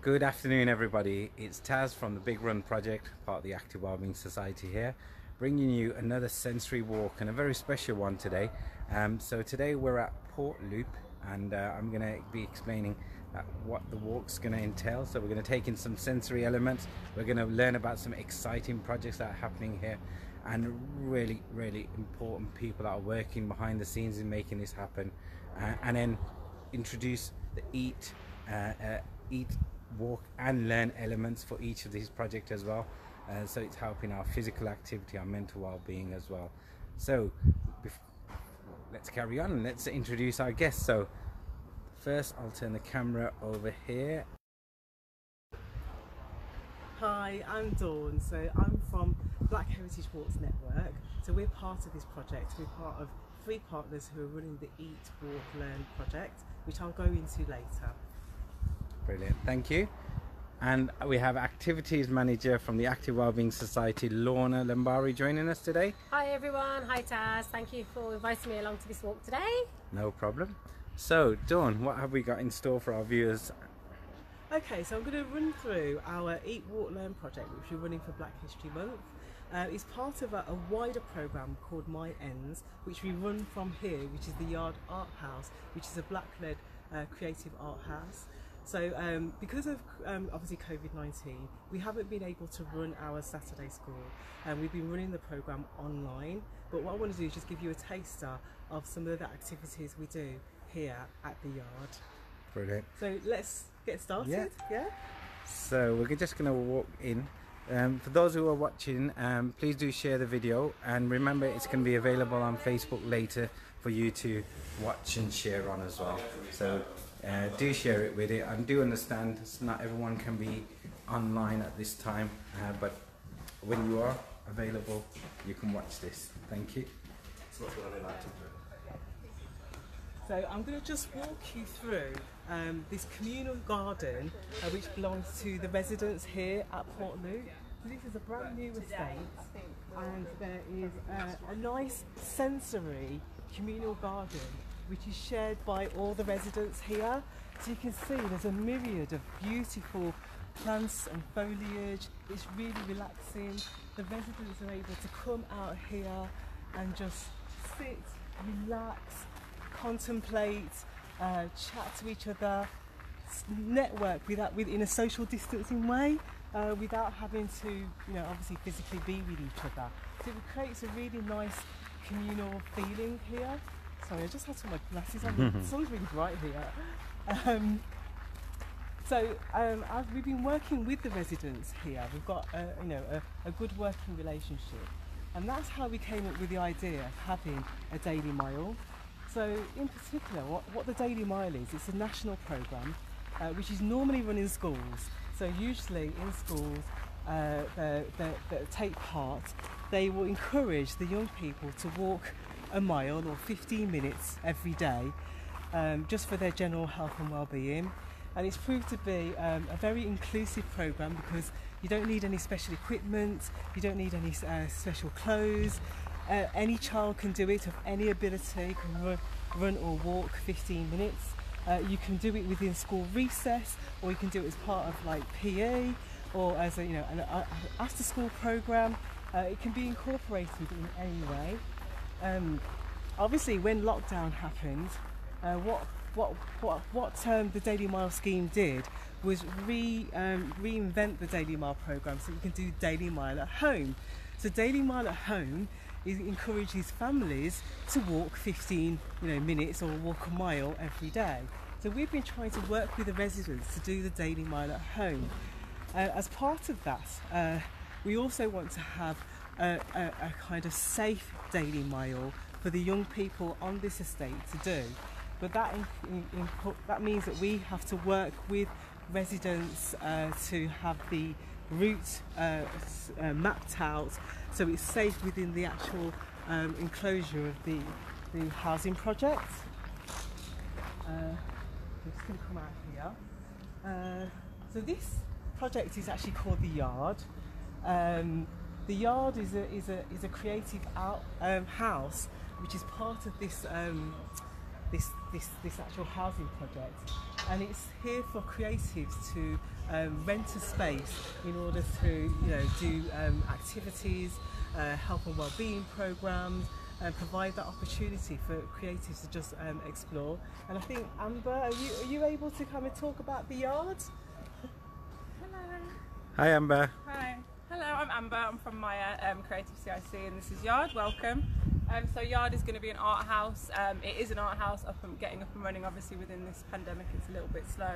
Good afternoon, everybody. It's Taz from the Big Run Project, part of the Active Wellbeing Society here, bringing you another sensory walk, and a very special one today. So today we're at Port Loop, and I'm going to be explaining what the walk's going to entail. So we're going to take in some sensory elements. We're going to learn about some exciting projects that are happening here, and really important people that are working behind the scenes in making this happen, and then introduce the eat, walk and learn elements for each of these projects as well. So it's helping our physical activity, our mental well-being as well. So let's carry on and let's introduce our guests. So first I'll turn the camera over here. Hi, I'm Dawn. So I'm from Black Heritage Walks Network. So we're part of this project. We're part of 3 partners who are running the Eat, Walk, Learn project, which I'll go into later. Brilliant, thank you. And we have Activities Manager from the Active Wellbeing Society, Lorna Lambari, joining us today. Hi everyone, hi Taz. Thank you for inviting me along to this walk today. No problem. So Dawn, what have we got in store for our viewers? Okay, so I'm going to run through our Eat, Walk, Learn project, which we're running for Black History Month. It's part of a wider programme called My Ends, which we run from here, which is the Yard Art House, which is a Black-led creative art house. So because of obviously COVID-19, we haven't been able to run our Saturday school, and we've been running the programme online. But what I want to do is just give you a taster of some of the activities we do here at the Yard. Brilliant. So let's get started. Yeah? So we're just going to walk in. For those who are watching, please do share the video, and remember it's going to be available on Facebook later for you to watch and share on as well. So do share it with it. I do understand not everyone can be online at this time, but when you are available you can watch this. Thank you. So I'm going to just walk you through this communal garden which belongs to the residents here at Port Loop. So this is a brand new estate, and there is a nice sensory communal garden which is shared by all the residents here. So you can see there's a myriad of beautiful plants and foliage. It's really relaxing. The residents are able to come out here and just sit, relax, contemplate, chat to each other, network in a social distancing way, without having to, obviously physically be with each other. So it creates a really nice communal feeling here. Sorry, I just had some of my glasses on. The sun's really bright here. We've been working with the residents here. We've got a good working relationship, and that's how we came up with the idea of having a daily mile. So in particular, what the Daily Mile is, it's a national programme which is normally run in schools. So usually in schools that take part, they will encourage the young people to walk a mile or 15 minutes every day, just for their general health and well-being. And it's proved to be a very inclusive programme, because you don't need any special equipment, you don't need any special clothes. Any child can do it of any ability, can run or walk 15 minutes. You can do it within school recess, or you can do it as part of like PE, or as an after school programme. It can be incorporated in any way. Obviously when lockdown happened, what the Daily Mile scheme did was reinvent the Daily Mile programme, so you can do Daily Mile at home. So Daily Mile at home encourages families to walk 15 minutes or walk a mile every day. So we've been trying to work with the residents to do the Daily Mile at home. As part of that, we also want to have a kind of safe daily mile for the young people on this estate to do. But that means that we have to work with residents to have the route mapped out, so it's safe within the actual enclosure of the housing project. I'm just going to come out here. So this project is actually called the Yard. The Yard is a creative house which is part of this actual housing project. and it's here for creatives to rent a space in order to do activities, health and well-being programs, and provide that opportunity for creatives to just explore. And I think, Amber, are you able to come and talk about the yard? Hello. Hi Amber. Hi. Hello, I'm Amber. I'm from Maya Creative CIC, and this is Yard. Welcome. So Yard is going to be an art house. It is an art house, getting up and running. Obviously, within this pandemic, it's a little bit slow.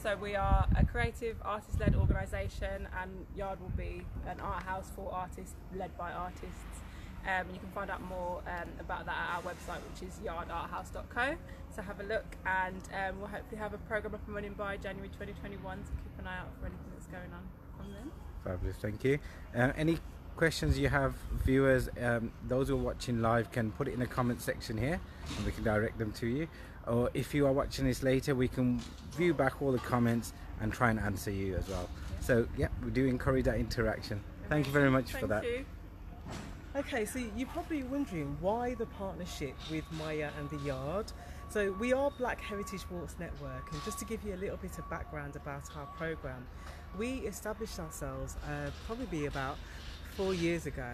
So we are a creative, artist-led organisation, and Yard will be an art house for artists, led by artists. You can find out more about that at our website, which is yardarthouse.co. So have a look, and we'll hopefully have a programme up and running by January 2021, so keep an eye out for anything that's going on from then. Fabulous, thank you. Any questions you have, viewers, those who are watching live can put it in the comment section here and we can direct them to you. Or if you are watching this later, we can view back all the comments and try and answer you as well. So yeah, we do encourage that interaction. Thank you very much for that. Thank you. Okay, so you're probably wondering why the partnership with Maya and the Yard. So we are Black Heritage Walks Network, and just to give you a little bit of background about our programme, we established ourselves probably about 4 years ago,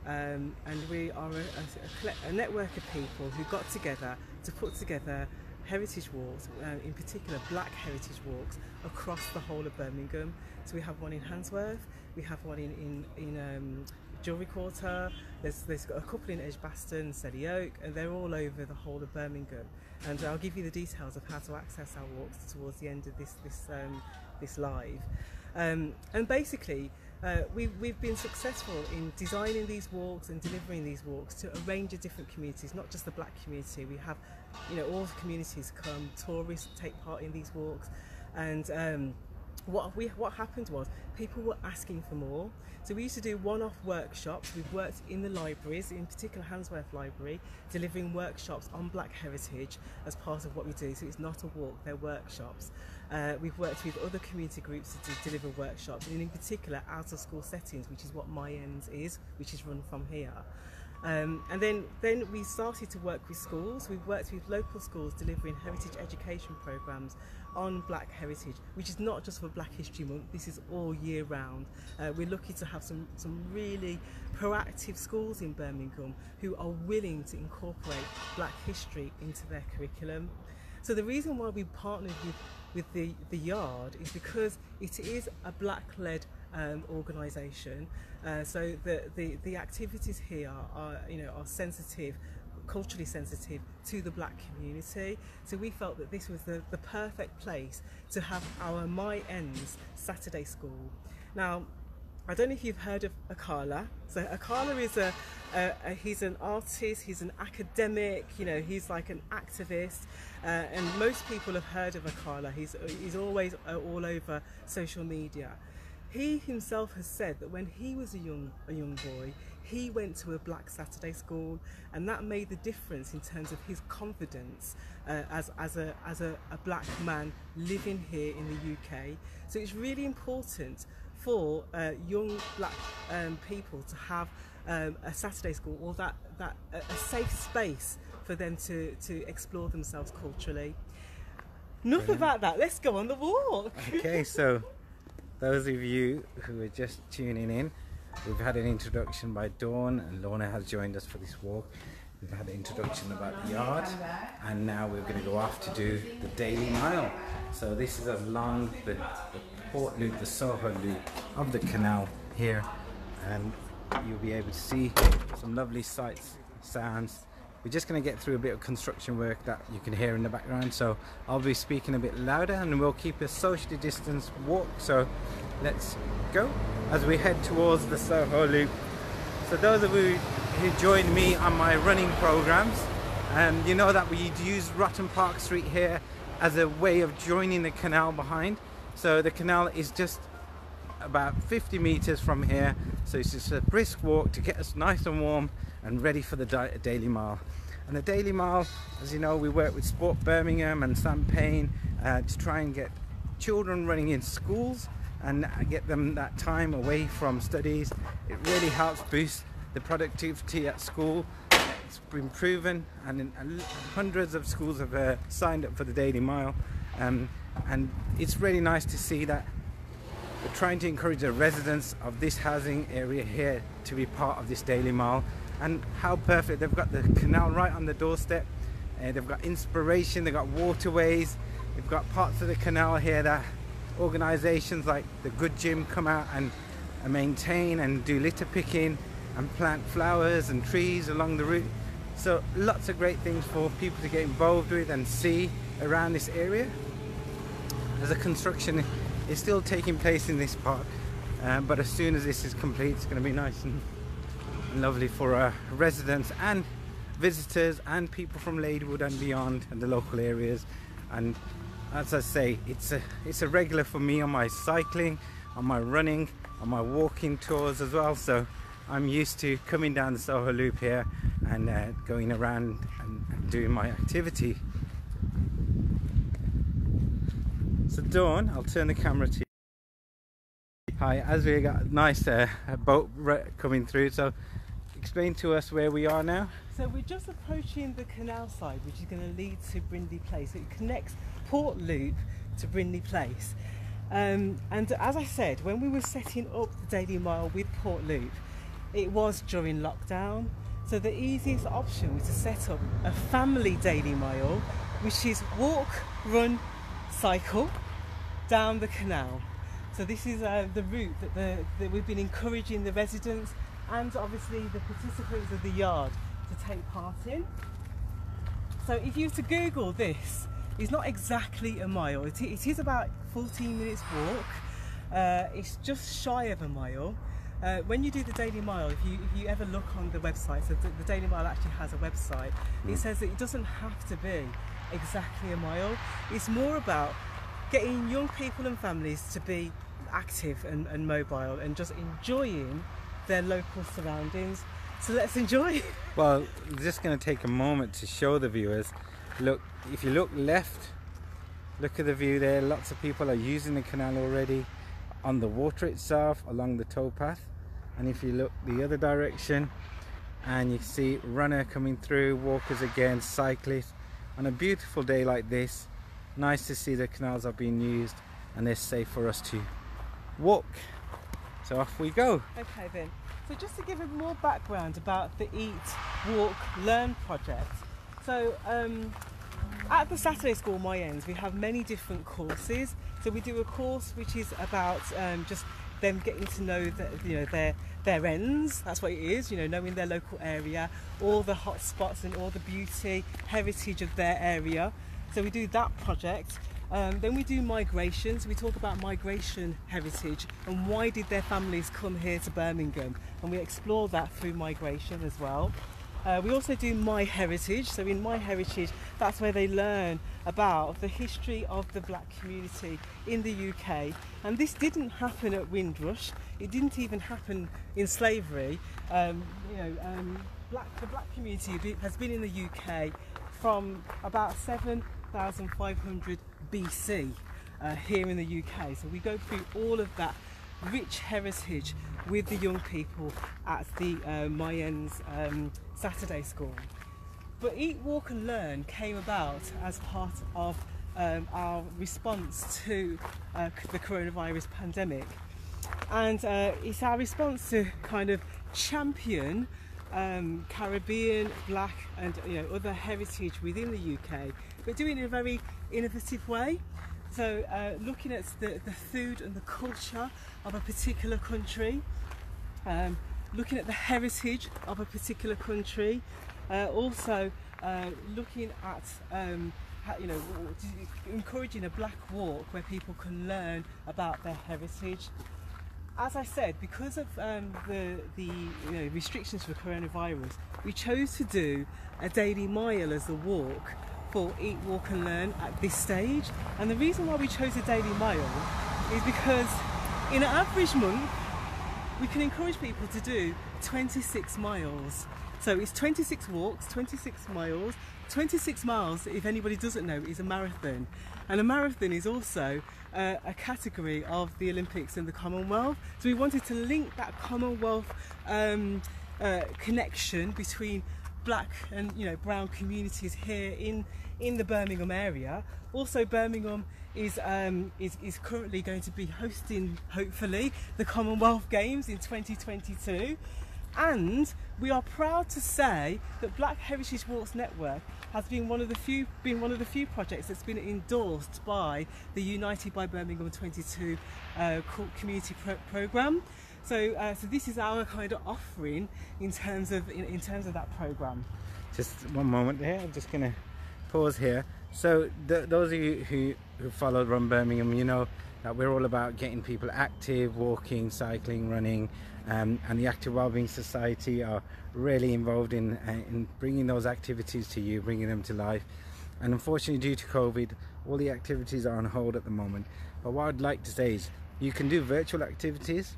and we are a network of people who got together to put together heritage walks, in particular Black heritage walks, across the whole of Birmingham. So we have one in Handsworth, we have one in Jewellery Quarter, there's got a couple in Edgbaston, Selly Oak, and they're all over the whole of Birmingham. And I'll give you the details of how to access our walks towards the end of this live. And basically, we've been successful in designing these walks and delivering these walks to a range of different communities, not just the Black community. We have, all the communities come, tourists take part in these walks, and what happened was people were asking for more. So we used to do one-off workshops. We've worked in the libraries, in particular Handsworth Library, delivering workshops on Black heritage as part of what we do. So it's not a walk, they're workshops. We've worked with other community groups to deliver workshops, and in particular out of school settings, which is what My Ends is, which is run from here. And then we started to work with schools. We've worked with local schools delivering heritage education programmes on Black heritage, which is not just for Black History Month, this is all year round. We're lucky to have some really proactive schools in Birmingham who are willing to incorporate Black history into their curriculum. So the reason why we partnered with the Yard is because it is a Black-led organisation. So the activities here are sensitive, culturally sensitive to the Black community. So we felt that this was the perfect place to have our My Ends Saturday School. Now, I don't know if you've heard of Carr. So Carr is he's an artist, he's an academic, he's like an activist, and most people have heard of Carr. He's always all over social media. He himself has said that when he was a young boy, he went to a Black Saturday school, and that made the difference in terms of his confidence as a Black man living here in the UK. So it's really important for young Black people to have a Saturday school, or a safe space for them to explore themselves culturally. Enough about that, let's go on the walk. Okay, so those of you who are just tuning in, we've had an introduction by Dawn, and Lorna has joined us for this walk. We've had an introduction about the Yard, and now we're going to go off to do the Daily Mile. So this is along the Port Loop, the Soho Loop of the canal here, and you'll be able to see some lovely sights, sounds. We're just going to get through a bit of construction work that you can hear in the background, so I'll be speaking a bit louder, and we'll keep a socially distanced walk. So let's go as we head towards the Soho Loop. So those of you who joined me on my running programs, you know that we use Rotten Park Street here as a way of joining the canal behind. So the canal is just about 50 meters from here, so it's just a brisk walk to get us nice and warm and ready for the Daily Mile. And the Daily Mile, as you know, we work with Sport Birmingham and Sam Payne to try and get children running in schools and get them that time away from studies. It really helps boost the productivity at school. It's been proven, and hundreds of schools have signed up for the Daily Mile, And it's really nice to see that we're trying to encourage the residents of this housing area here to be part of this daily mile. And how perfect, they've got the canal right on the doorstep, they've got inspiration, they've got waterways, they've got parts of the canal here that organisations like the Good Gym come out and maintain and do litter picking and plant flowers and trees along the route. So lots of great things for people to get involved with and see around this area. As the construction is still taking place in this part, but as soon as this is complete, it's going to be nice and lovely for residents and visitors and people from Ladywood and beyond and the local areas. And as I say, it's a regular for me on my cycling, on my running, on my walking tours as well. So I'm used to coming down the Soho Loop here and going around and doing my activity. So Dawn, I'll turn the camera to you. Hi, as we got a nice boat coming through, so explain to us where we are now. So we're just approaching the canal side, which is going to lead to Brindley Place. It connects Port Loop to Brindley Place. And as I said, when we were setting up the Daily Mile with Port Loop, it was during lockdown. So the easiest option was to set up a family Daily Mile, which is walk, run, cycle down the canal. So this is the route that we've been encouraging the residents and obviously the participants of the yard to take part in. So if you were to Google this, it's not exactly a mile. It is about 14 minutes walk. It's just shy of a mile. When you do the Daily Mile, if you ever look on the website, so the Daily Mile actually has a website, it says that it doesn't have to be exactly a mile. It's more about getting young people and families to be active and mobile and just enjoying their local surroundings. So let's enjoy. Well, I'm just going to take a moment to show the viewers. Look, if you look left, look at the view there. Lots of people are using the canal already on the water itself, along the towpath. And if you look the other direction, and you see runner coming through, walkers again, cyclists. On a beautiful day like this, nice to see the canals are being used and they're safe for us to walk. So off we go. Okay then, so just to give a more background about the Eat, Walk, Learn project. So at the Saturday School My Ends, we have many different courses. So we do a course which is about just them getting to know their ends. That's what it is, knowing their local area, all the hot spots and all the beauty, heritage of their area. So we do that project. Then we do migrations. We talk about migration heritage and why did their families come here to Birmingham, and we explore that through migration as well. We also do My Heritage. So in My Heritage, that's where they learn about the history of the black community in the UK. And this didn't happen at Windrush. It didn't even happen in slavery. The black community has been in the UK from about 7,500 BC here in the UK. So we go through all of that rich heritage with the young people at the My Ends Saturday School. But Eat, Walk and Learn came about as part of our response to the coronavirus pandemic, and it's our response to kind of champion Caribbean, black and other heritage within the UK, but doing it in a very innovative way. So looking at the food and the culture of a particular country, looking at the heritage of a particular country, also looking at encouraging a black walk where people can learn about their heritage. As I said, because of the restrictions for coronavirus, we chose to do a daily mile as the walk for Eat, Walk and Learn at this stage. And the reason why we chose a daily mile is because in an average month we can encourage people to do 26 miles. So it's 26 walks, 26 miles. 26 miles, if anybody doesn't know, is a marathon. And a marathon is also a category of the Olympics and the Commonwealth. So we wanted to link that Commonwealth connection between black and brown communities here in the Birmingham area. Also, Birmingham is currently going to be hosting, hopefully, the Commonwealth Games in 2022. And we are proud to say that Black Heritage Walks Network has been one of the few projects that's been endorsed by the United by Birmingham 22 community programme. So this is our kind of offering in terms of that programme. Just one moment there. I'm just going to pause here. So those of you who follow Run Birmingham, you know that we're all about getting people active, walking, cycling, running, and the Active Wellbeing Society are really involved in bringing those activities to you, bringing them to life. And unfortunately, due to COVID, all the activities are on hold at the moment. But what I'd like to say is you can do virtual activities.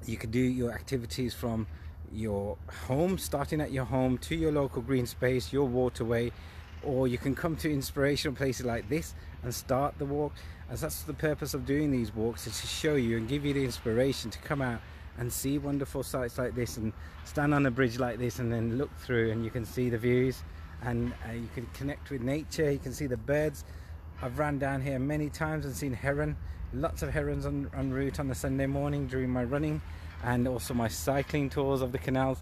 You can do your activities from your home, starting at your home, to your local green space, your waterway, or you can come to inspirational places like this and start the walk. As that's the purpose of doing these walks, is to show you and give you the inspiration to come out and see wonderful sights like this, and stand on a bridge like this and then look through, and you can see the views, and you can connect with nature. You can see the birds. I've ran down here many times and seen heron, lots of herons en route on a Sunday morning during my running, and also my cycling tours of the canals.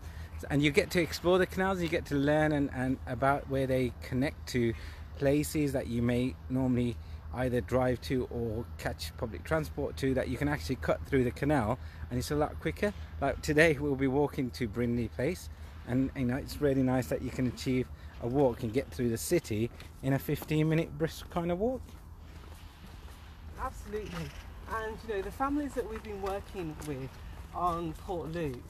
And you get to explore the canals, you get to learn and about where they connect to places that you may normally either drive to or catch public transport to, that you can actually cut through the canal, and it's a lot quicker. Like today we'll be walking to Brindley Place, and it's really nice that you can achieve a walk and get through the city in a 15-minute brisk kind of walk. Absolutely. And the families that we've been working with on Port Loop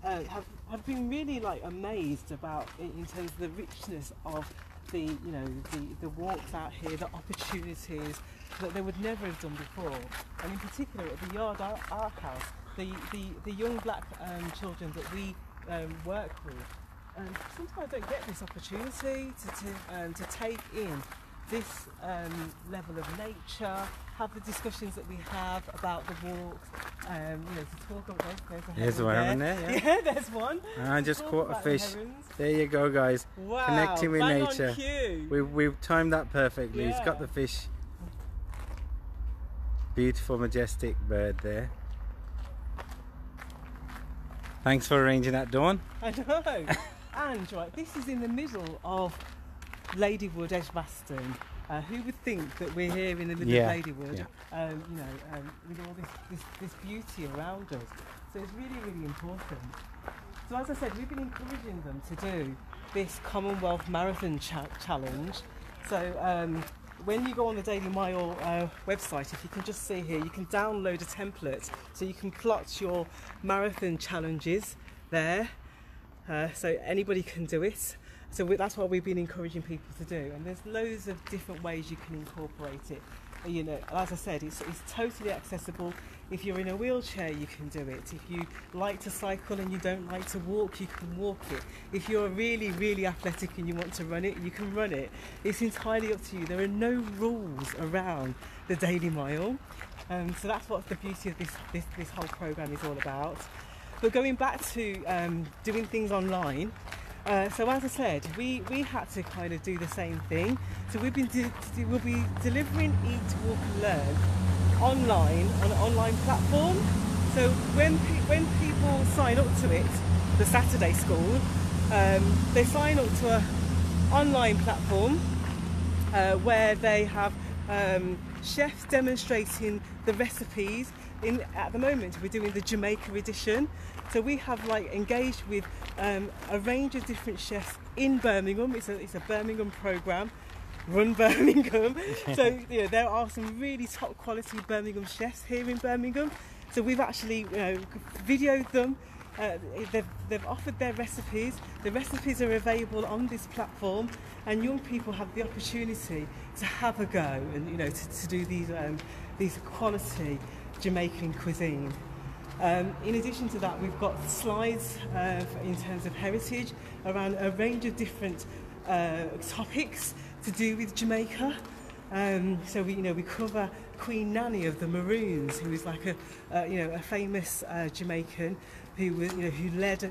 have been really amazed about in terms of the richness of the walks out here, the opportunities that they would never have done before. And in particular at the Yard Art House, the young black children that we work with sometimes don't get this opportunity to take in this level of nature, have the discussions that we have about the walks, to talk about there's one heron there, yeah, there's one. I just caught a fish. There you go, guys. Wow, connecting with bang nature. On cue. We've timed that perfectly. Yeah. He's got the fish. Beautiful, majestic bird there. Thanks for arranging that, Dawn. I know. And right, this is in the middle of Ladywood, Edgbaston. Who would think that we're here in the middle of Ladywood, with all this beauty around us? So it's really, really important. So as I said, we've been encouraging them to do this Commonwealth Marathon Challenge. So when you go on the Daily Mile website, if you can just see here, you can download a template so you can plot your marathon challenges there. So anybody can do it. So that's what we've been encouraging people to do, and there's loads of different ways you can incorporate it. As I said, it's totally accessible. If you're in a wheelchair, you can do it. If you like to cycle and you don't like to walk, you can walk it. If you're really, really athletic and you want to run it, you can run it. It's entirely up to you. There are no rules around the Daily Mile. So that's what the beauty of this whole programme is all about. But going back to doing things online, so as I said, we had to kind of do the same thing. So we'll be delivering Eat, Walk and Learn online on an online platform. So when people sign up to it, the Saturday School, they sign up to an online platform where they have chefs demonstrating the recipes. At the moment we're doing the Jamaica edition, so we have engaged with a range of different chefs in Birmingham. It's a Birmingham programme, Run Birmingham. So there are some really top quality Birmingham chefs here in Birmingham. So we've actually videoed them. They've offered their recipes. The recipes are available on this platform, and young people have the opportunity to have a go and to do these quality Jamaican cuisine. In addition to that, we've got slides in terms of heritage around a range of different topics to do with Jamaica. So we cover Queen Nanny of the Maroons, who is like a famous Jamaican who led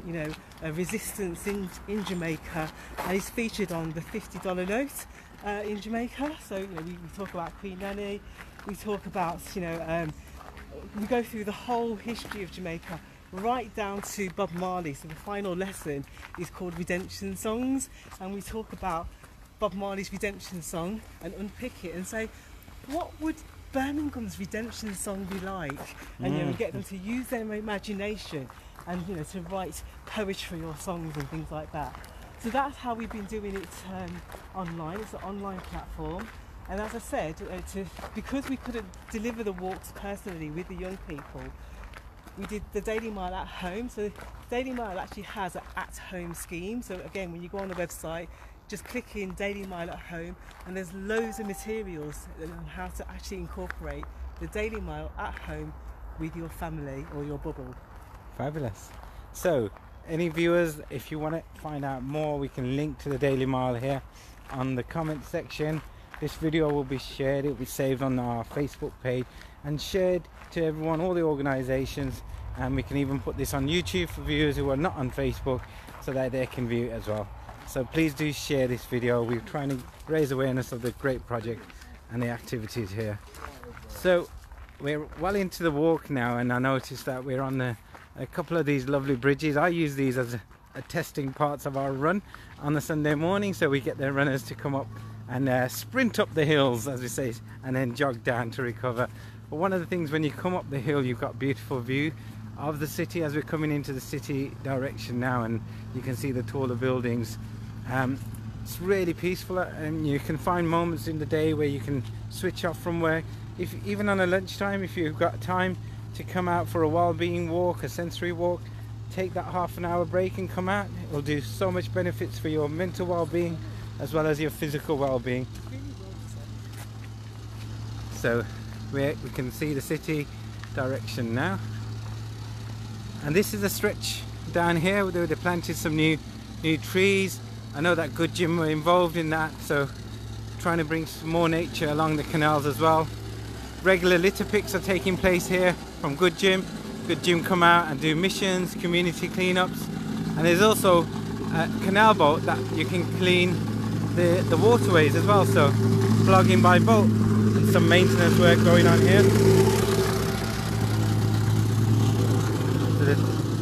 a resistance in Jamaica, and is featured on the $50 note in Jamaica. So we talk about Queen Nanny. We talk about we go through the whole history of Jamaica right down to Bob Marley. So the final lesson is called Redemption Songs, and we talk about Bob Marley's Redemption Song and unpick it and say, what would Birmingham's Redemption Song be like? And we get them to use their imagination and to write poetry or songs and things like that. So that's how we've been doing it online. It's an online platform, and as I said, because we couldn't deliver the walks personally with the young people, we did the Daily Mile at home. So Daily Mile actually has an at-home scheme. So again, when you go on the website, just click in Daily Mile at home, and there's loads of materials on how to actually incorporate the Daily Mile at home with your family or your bubble. Fabulous. So any viewers, if you want to find out more, we can link to the Daily Mile here on the comment section. This video will be shared, it will be saved on our Facebook page and shared to everyone, all the organizations, and we can even put this on YouTube for viewers who are not on Facebook so that they can view it as well. So please do share this video. We're trying to raise awareness of the great project and the activities here. So we're well into the walk now, and I noticed that we're on a couple of these lovely bridges. I use these as a testing parts of our run on a Sunday morning, so we get the runners to come up and sprint up the hills, as we say, and then jog down to recover. But one of the things, when you come up the hill, you've got a beautiful view of the city as we're coming into the city direction now, and you can see the taller buildings. It's really peaceful, and you can find moments in the day where you can switch off from work. Even on a lunchtime, if you've got time to come out for a well-being walk, a sensory walk, take that half an hour break and come out. It will do so much benefits for your mental well-being as well as your physical well-being. So we can see the city direction now, and this is a stretch down here where they planted some new trees. I know that Good Gym were involved in that, so trying to bring some more nature along the canals as well. Regular litter picks are taking place here from Good Gym. Good Gym come out and do missions, community cleanups, and there's also a canal boat that you can clean the waterways as well, so plugging by boat. And some maintenance work going on here. So the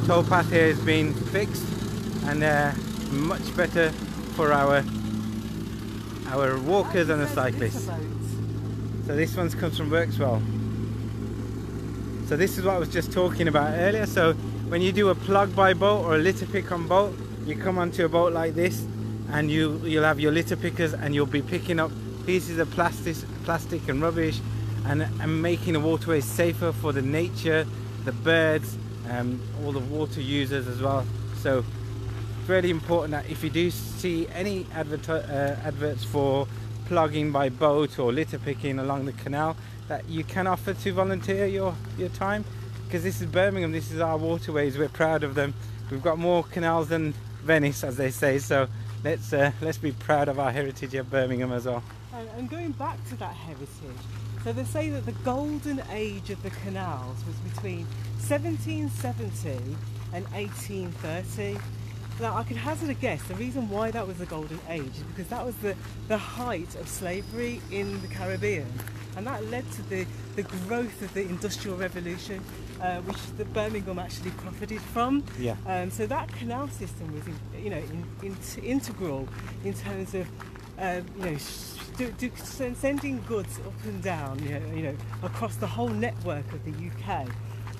tow path here is being fixed, and much better for our walkers and the cyclists. So this one comes from Workswell. So this is what I was just talking about earlier. So when you do a plug by boat or a litter pick on boat, you come onto a boat like this, and you'll have your litter pickers, and you'll be picking up pieces of plastic and rubbish, and making the waterways safer for the nature, the birds, all the water users as well. So it's really important that if you do see any adverts for plugging by boat or litter picking along the canal, that you can offer to volunteer your time, because this is Birmingham, this is our waterways, we're proud of them. We've got more canals than Venice, as they say, so let's be proud of our heritage of Birmingham as well. And going back to that heritage, so they say that the golden age of the canals was between 1770 and 1830. Now I can hazard a guess, the reason why that was the golden age is because that was the height of slavery in the Caribbean, and that led to the growth of the Industrial Revolution, which the Birmingham actually profited from. Yeah. So that canal system was integral in terms of sending goods up and down, across the whole network of the UK,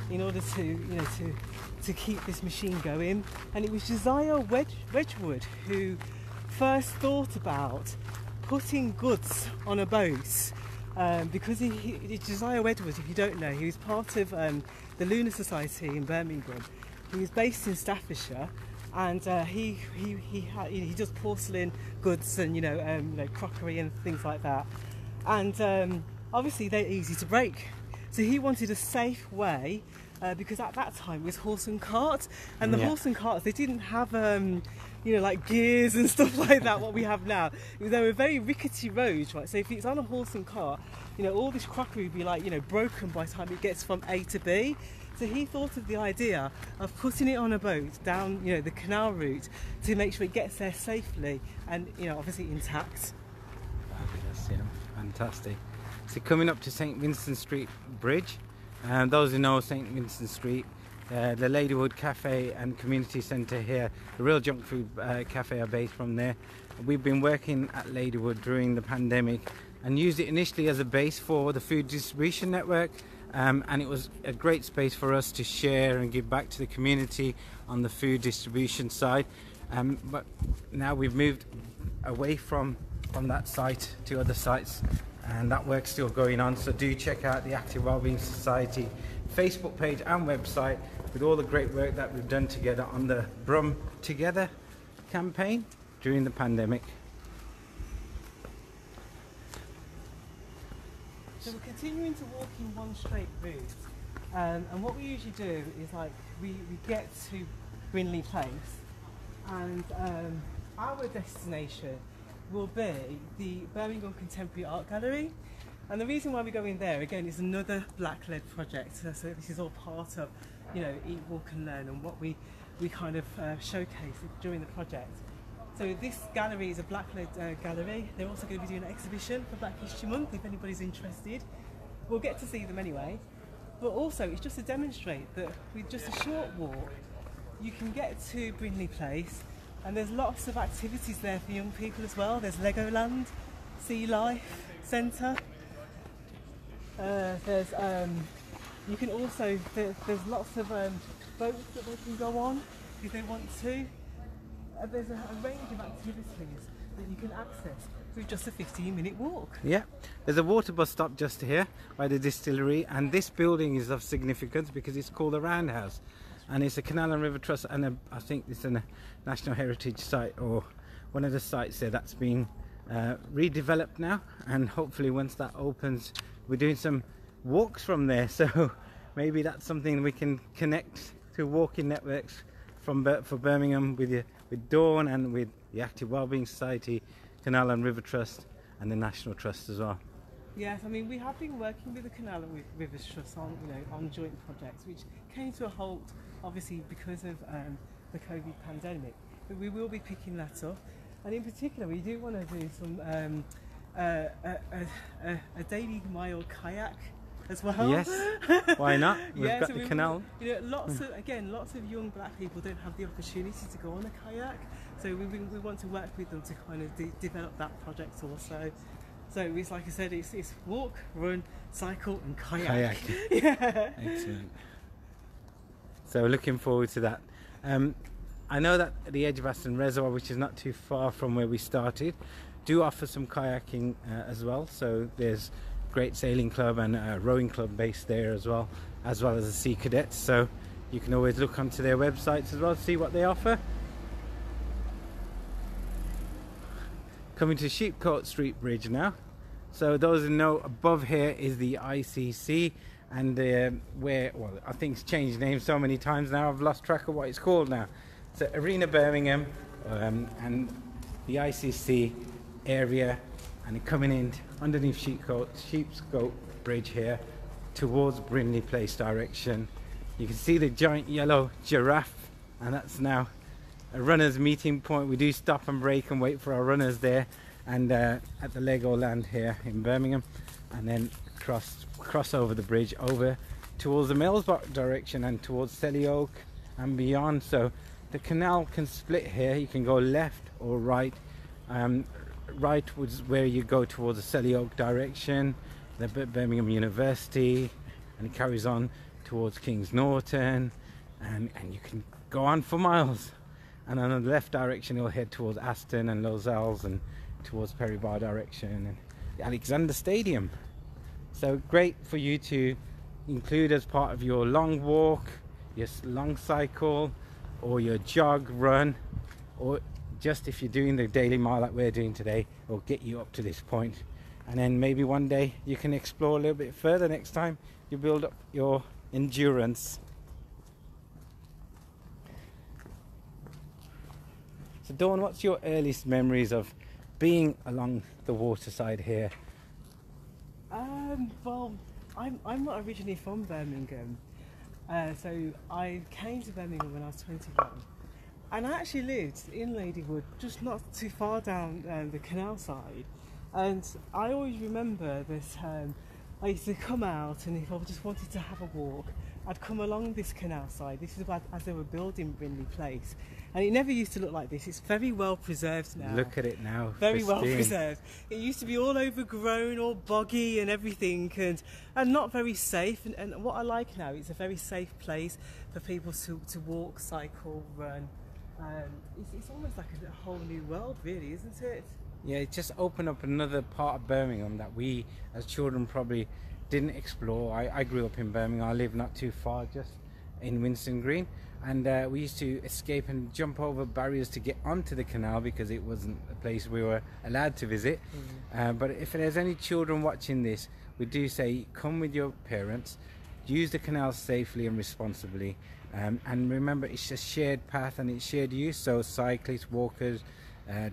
in order to keep this machine going. And it was Josiah Wedgwood who first thought about putting goods on a boat, because Josiah Wedgwood, if you don't know, he was part of the Lunar Society in Birmingham. He was based in Staffordshire, and he does porcelain goods and crockery and things like that. And obviously they're easy to break. So he wanted a safe way, because at that time it was horse and cart, and the horse and carts, they didn't have you know, like gears and stuff like that, what we have now. They were very rickety roads, right? So if it's on a horse and cart, you know, all this crockery would be like, you know, broken by the time it gets from A to B. So he thought of the idea of putting it on a boat down, you know, the canal route to make sure it gets there safely and, you know, obviously intact. Fabulous, yeah, fantastic. So coming up to St Vincent Street Bridge, those who know St Vincent Street, the Ladywood Cafe and Community Centre here, the Real Junk Food Cafe are based from there. We've been working at Ladywood during the pandemic and used it initially as a base for the food distribution network, and it was a great space for us to share and give back to the community on the food distribution side. But now we've moved away from that site to other sites, and that work's still going on, so do check out the Active Wellbeing Society Facebook page and website with all the great work that we've done together on the Brum Together campaign during the pandemic. So we're continuing to walk in one straight route, and what we usually do is, like, we get to Brindley Place, and our destination will be the Birmingham Contemporary Art Gallery. And the reason why we're going there, again, is another black-led project. So this is all part of, you know, Eat, Walk and Learn, and what we kind of showcase during the project. So this gallery is a black-led gallery. They're also going to be doing an exhibition for Black History Month, if anybody's interested. We'll get to see them anyway. But also, it's just to demonstrate that with just a short walk, you can get to Brindley Place, and there's lots of activities there for young people as well. There's Legoland, Sea Life Centre. You can also, there's lots of boats that they can go on if they want to. There's a range of activities that you can access with just a 15-minute walk. Yeah, there's a water bus stop just here by the distillery, and this building is of significance because it's called the Roundhouse, and it's a Canal and River Trust, and I think it's a National Heritage Site, or one of the sites there that's been redeveloped now, and hopefully once that opens we're doing some walks from there, so maybe that's something we can connect to walking networks for Birmingham with Dawn and with the Active Wellbeing Society, Canal and River Trust and the National Trust as well. Yes, I mean, we have been working with the Canal and Rivers Trust on, you know, on joint projects which came to a halt obviously because of the COVID pandemic, but we will be picking that up, and in particular we do want to do some a daily mile kayak as well. Yes, why not? We've got so the canal. You know, lots of young black people don't have the opportunity to go on a kayak, so we want to work with them to kind of develop that project also. So it's, like I said, it's walk, run, cycle and kayak. Yeah. Excellent. So looking forward to that. I know that the edge of Aston Reservoir, which is not too far from where we started, do offer some kayaking as well. So there's great sailing club and a rowing club based there as well as the Sea Cadets. So you can always look onto their websites as well to see what they offer. Coming to Sheepcote Street Bridge now. So those who know, above here is the ICC, and well, I think it's changed names so many times now I've lost track of what it's called now. So Arena Birmingham and the ICC area, and coming in underneath Sheepcote Bridge here towards Brindley Place direction. You can see the giant yellow giraffe, and that's now a runners meeting point. We do stop and break and wait for our runners there, and at the Legoland here in Birmingham, and then cross over the bridge over towards the Millsborough direction and towards Selly Oak and beyond. So the canal can split here. You can go left or right. Right was where you go towards the Selly Oak direction, the Birmingham University, and it carries on towards Kings Norton, and you can go on for miles. And on the left direction you'll head towards Aston and Lozells and towards Perry Bar direction and the Alexander Stadium. So great for you to include as part of your long walk, your long cycle, or your jog, run, or just if you're doing the daily mile like we're doing today, it'll get you up to this point and then maybe one day you can explore a little bit further next time you build up your endurance. So Dawn, what's your earliest memories of being along the waterside here? Well, I'm not originally from Birmingham, so I came to Birmingham when I was 21, and I actually lived in Ladywood, just not too far down the canal side. And I always remember that I used to come out, and if I just wanted to have a walk, I'd come along this canal side. This is about as they were building Brindley Place, and it never used to look like this. It's very well preserved now. Look at it now. Very well pristine. preserved. It used to be all overgrown, all boggy and everything, and not very safe. And what I like now, it's a very safe place for people to walk, cycle, run. It's almost like a whole new world, really, isn't it? Yeah, it just opened up another part of Birmingham that we as children probably didn't explore. I grew up in Birmingham. I lived not too far, just in Winston Green, and we used to escape and jump over barriers to get onto the canal because it wasn't a place we were allowed to visit. But if there's any children watching this, we do say come with your parents, use the canal safely and responsibly, and remember it's a shared path and it's shared use, so cyclists, walkers,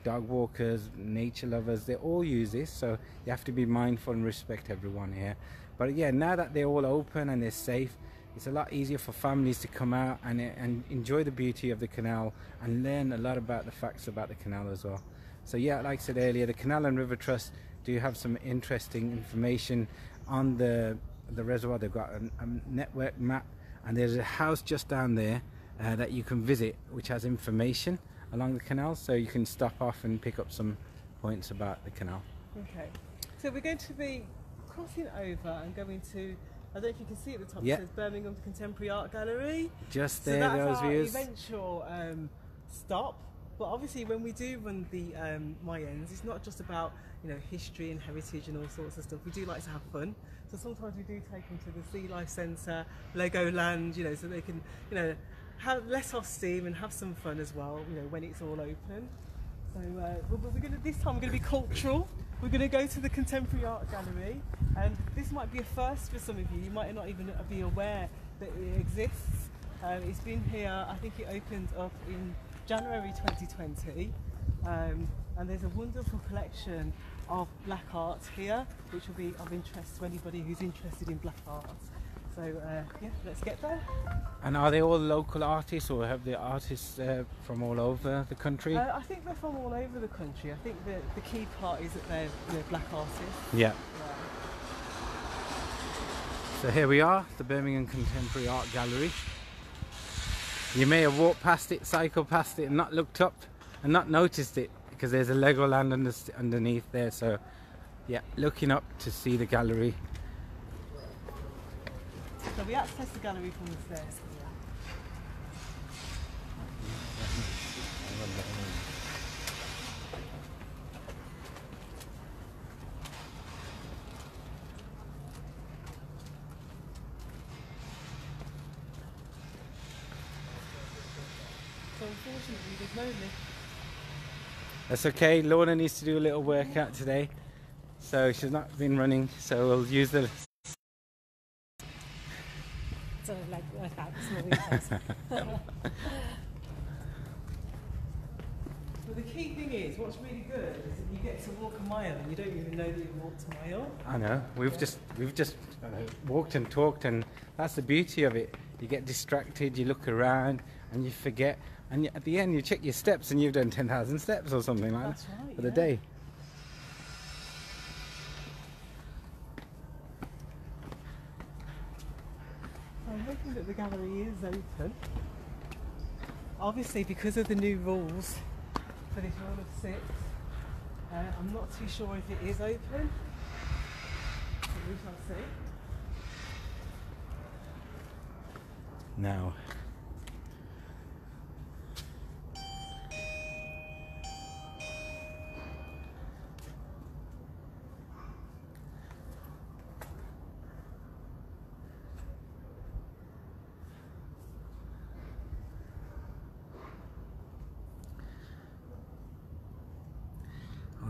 dog walkers, nature lovers, they all use this, so you have to be mindful and respect everyone here. But yeah, now that they're all open and they're safe, it's a lot easier for families to come out and enjoy the beauty of the canal and learn a lot about the facts about the canal as well. So yeah, like I said earlier, the Canal and River Trust do have some interesting information on the reservoir. They've got a network map, and there's a house just down there that you can visit which has information along the canal, so you can stop off and pick up some points about the canal. Okay, so we're going to be crossing over and going to, I don't know if you can see at the top, Yeah. it says Birmingham Contemporary Art Gallery. Just So there, that's those our views. eventual stop. But obviously when we do run the Mayans, it's not just about, you know, history and heritage and all sorts of stuff. We do like to have fun. So sometimes we do take them to the Sea Life Centre, Legoland, you know, so they can, you know, let off steam and have some fun as well, you know, when it's all open. So this time we're going to be cultural. We're going to go to the Contemporary Art Gallery, and this might be a first for some of you. You might not even be aware that it exists. It's been here, I think it opened up in January 2020, and there's a wonderful collection of black art here, which will be of interest to anybody who's interested in black art. So yeah, let's get there. And are they all local artists, or have the artists from all over the country? I think they're from all over the country. I think the key part is that they're, you know, black artists. Yeah. So here we are, the Birmingham Contemporary Art Gallery. You may have walked past it, cycled past it and not looked up and not noticed it, because there's a Legoland underneath there. So yeah, looking up to see the gallery. So we access the gallery from the stairs. So unfortunately there's no lift. That's okay, Lorna needs to do a little workout today, so she's not been running, so we'll use the Sort of like workout, small exercise. But the key thing is, what's really good is that you get to walk a mile and you don't even know that you've walked a mile. I know, we've just walked and talked, and that's the beauty of it. You get distracted, you look around and you forget, and at the end you check your steps and you've done 10,000 steps or something like That's that right, for the yeah. day. I'm hoping that the gallery is open. Obviously, because of the new rules for this rule of 6, I'm not too sure if it is open. But we shall see. Now,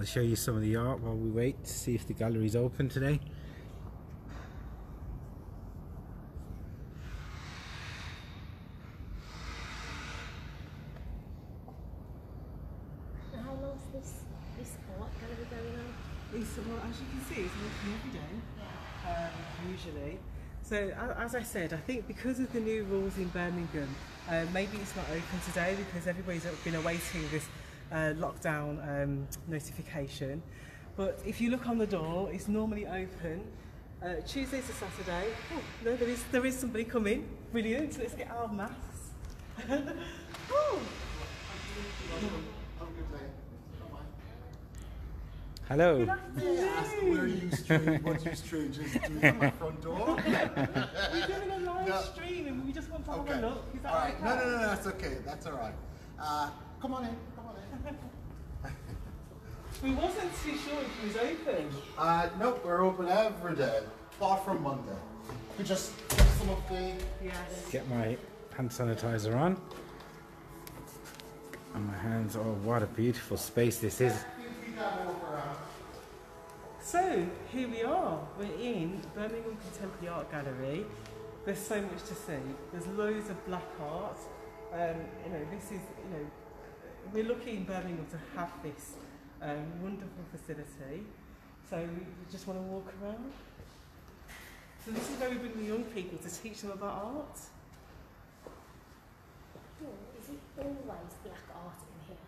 I'll show you some of the art while we wait to see if the gallery's open today. And how long's this art gallery going on? Well, as you can see, it's open every day, usually. So as I said, I think because of the new rules in Birmingham, maybe it's not open today because everybody's been awaiting this lockdown notification. But if you look on the door, it's normally open Tuesday to Saturday. Oh no, there is somebody coming. Brilliant. Let's get our masks. Oh. Hello. Where are you strange? What you strangers doing at my front door? We're doing a live stream and we just want to have a look. Is that all right. okay? No, that's okay. That's all right. Come on in. Come on in. We wasn't too sure if it was open. Nope, we're open every day, apart from Monday. We just get some of the... Yes. Get my hand sanitizer on. And my hands, oh what a beautiful space this is. So here we are. We're in Birmingham Contemporary Art Gallery. There's so much to see. There's loads of black art. This is, we're lucky in Birmingham to have this wonderful facility. So we just want to walk around. So this is where we bring the young people to teach them about art. Oh, is it always black art in here?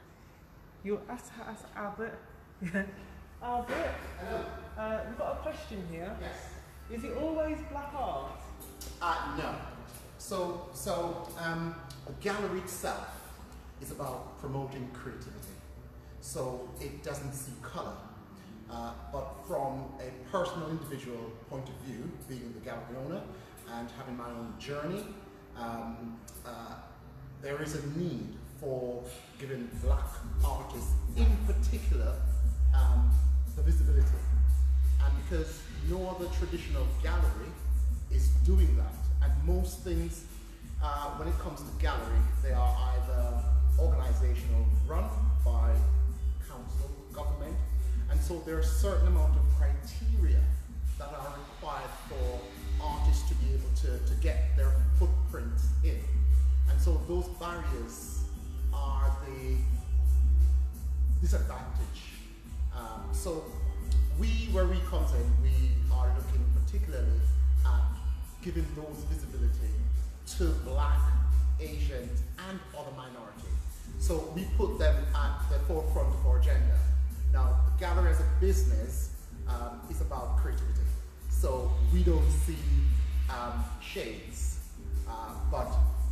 You're ask Albert. Yeah. Albert, we've got a question here. Yes. Is it always black art? No. So the gallery itself is about promoting creativity. So it doesn't see color. But from a personal individual point of view, being the gallery owner and having my own journey, there is a need for giving black artists in particular the visibility. And because no other traditional gallery is doing that, and most things when it comes to gallery, they are either organizational run by council, government, and so there are a certain amount of criteria that are required for artists to be able to get their footprints in. And so those barriers are the disadvantage. So where we comes in, we are looking particularly at giving those visibility to Black, Asian, and other minorities. So we put them at the forefront of our agenda. Now, the gallery as a business is about creativity. So we don't see shades, but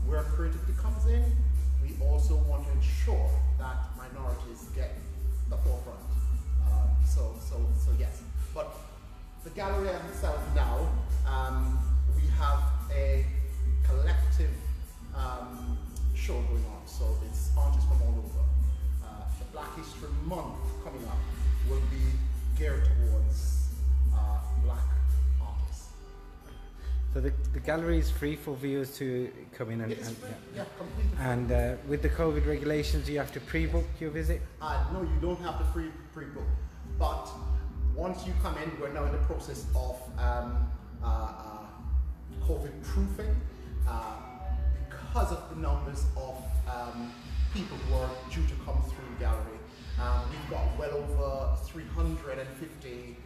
where creativity comes in, we also want to ensure that minorities get the forefront. So yes. But the gallery as itself now, we have a collective show going on. So it's artists from all over. The Black History Month coming up will be geared towards Black artists. So the gallery is free for viewers to come in and completely. And with the COVID regulations, you have to pre-book your visit? No, you don't have to pre-book. But once you come in, we're now in the process of COVID proofing because of the numbers of people who are due to come through the gallery. We've got well over 350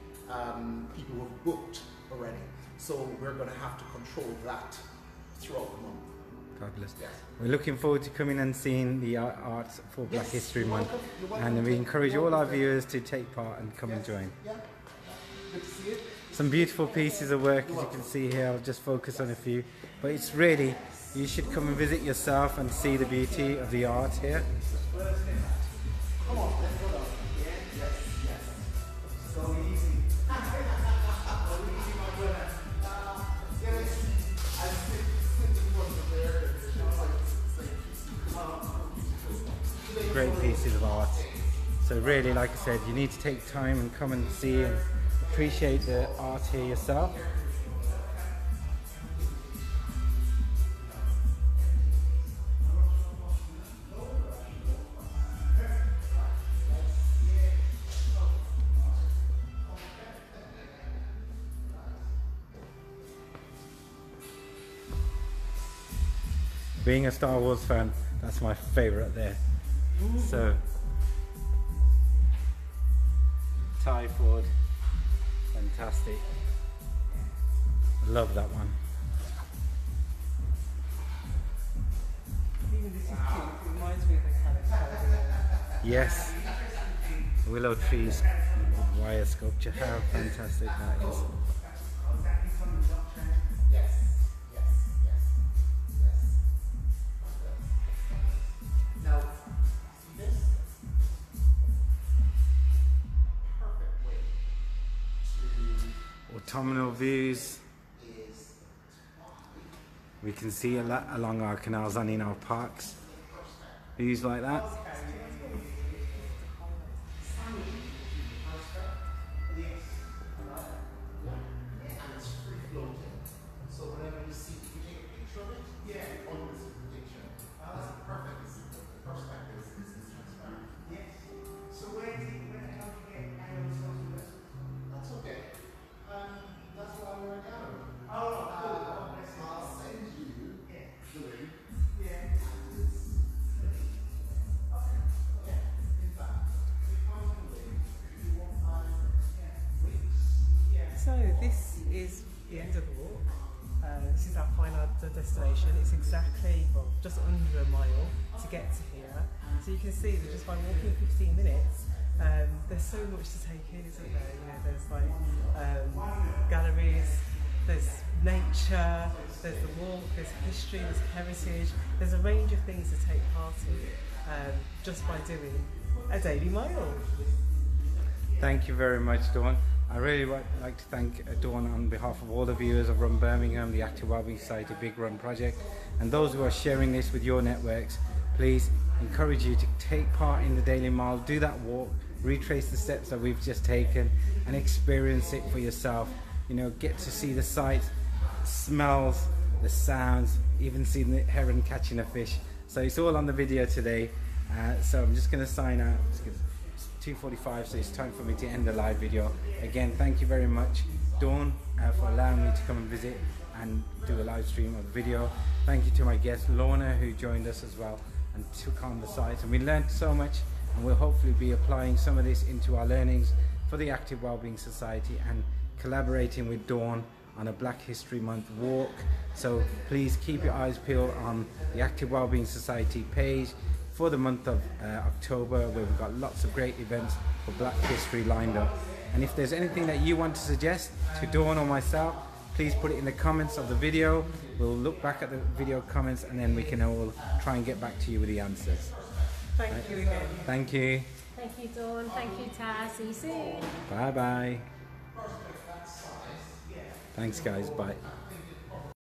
people who have booked already. So we're going to have to control that throughout the month. Fabulous. Yes. We're looking forward to coming and seeing the art for Black History Month, and we encourage all our viewers to take part and come and join. Yeah. Good to see you. Some beautiful pieces of work, as you can see here. I'll just focus on a few, but it's really, you should come and visit yourself and see the beauty of the art here. Come on, let's go down. Yes. So easy. Great pieces of art. So really, like I said, you need to take time and come and see and appreciate the art here yourself. Being a Star Wars fan, that's my favourite there. So, Thai Ford, fantastic. Love that one. Even this is cute. It reminds me of the character. Yes, willow trees, wire sculpture. How fantastic that is. Now, see this? Perfect way to Autumnal views. is We can see a lot along our canals and in our parks. Views like that. and it's free floating. So whenever you see, if you take a picture of it, on this picture, that's a perfect perspective is transparent. Yes. So where do you get angles? That's okay. That's why we're a gallery. I'll send you the link. Yeah. And it's free. Okay. Yeah. In fact, if you come to the link, you won't find links. So this is the end of the walk. This is our final destination. It's exactly, well, just under a mile to get to here. So you can see that just by walking 15 minutes, there's so much to take in, isn't there? You know, there's like galleries, there's nature, there's the walk, there's history, there's heritage. There's a range of things to take part in just by doing a daily mile. Thank you very much, Dawn. I really would like to thank Dawn on behalf of all the viewers of Run Birmingham, the Active Wellbeing Society Big Run Project, and those who are sharing this with your networks. Please encourage you to take part in the Daily Mile, do that walk, retrace the steps that we've just taken and experience it for yourself. You know, get to see the sights, smells, the sounds, even see the heron catching a fish. So it's all on the video today. So I'm just going to sign out. It's 2:45, so it's time for me to end the live video. Again, thank you very much, Dawn, for allowing me to come and visit and do a live stream of the video. Thank you to my guest Lorna, who joined us as well and took on the sites, and we learned so much, and we'll hopefully be applying some of this into our learnings for the Active Wellbeing Society and collaborating with Dawn on a Black History Month walk. So please keep your eyes peeled on the Active Wellbeing Society page for the month of October, where we've got lots of great events for Black History lined up. And if there's anything that you want to suggest to Dawn or myself, please put it in the comments of the video. We'll look back at the video comments and then we can all try and get back to you with the answers. Thank you again. Thank you. Thank you, Dawn. Thank you, Taz. See you soon. Bye bye. Thanks guys, bye.